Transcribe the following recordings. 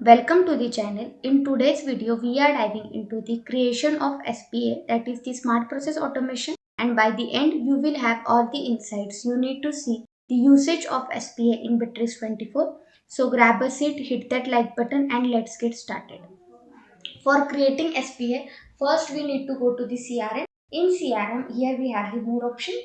Welcome to the channel. In today's video, we are diving into the creation of SPA, that is the Smart Process Automation, and by the end, you will have all the insights you need to see the usage of SPA in Bitrix24. So grab a seat, hit that like button, and let's get started. For creating SPA, first we need to go to the CRM. In CRM, here we have the more option.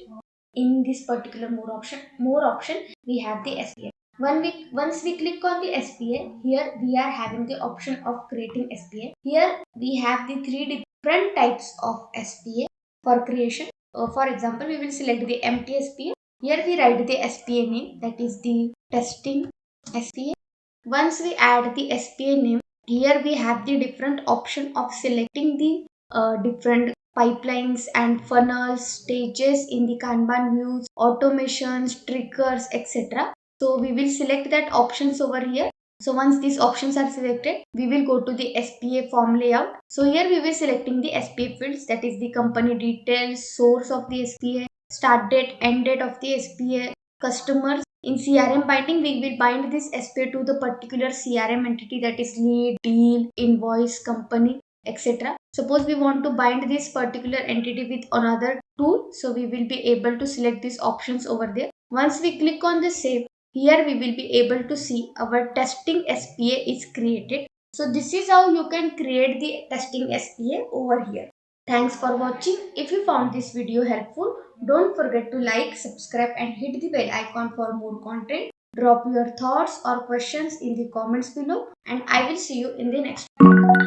In this particular more option, we have the SPA. Once we click on the SPA, here we are having the option of creating SPA. Here we have the three different types of SPA for creation. For example, we will select the empty SPA. Here we write the SPA name, that is the testing SPA. Once we add the SPA name, here we have the different option of selecting the different pipelines and funnels, stages in the Kanban views, automations, triggers, etc. So we will select that options over here. So once these options are selected, we will go to the SPA form layout. So here we will selecting the SPA fields, that is the company details, source of the SPA, start date, end date of the SPA, customers. In CRM binding, we will bind this SPA to the particular CRM entity, that is lead, deal, invoice, company, etc. Suppose we want to bind this particular entity with another tool, so we will be able to select these options over there. Once we click on the save, here we will be able to see our testing SPA is created. So this is how you can create the testing SPA over here. Thanks for watching. If you found this video helpful, don't forget to like, subscribe and hit the bell icon for more content. Drop your thoughts or questions in the comments below and I will see you in the next video.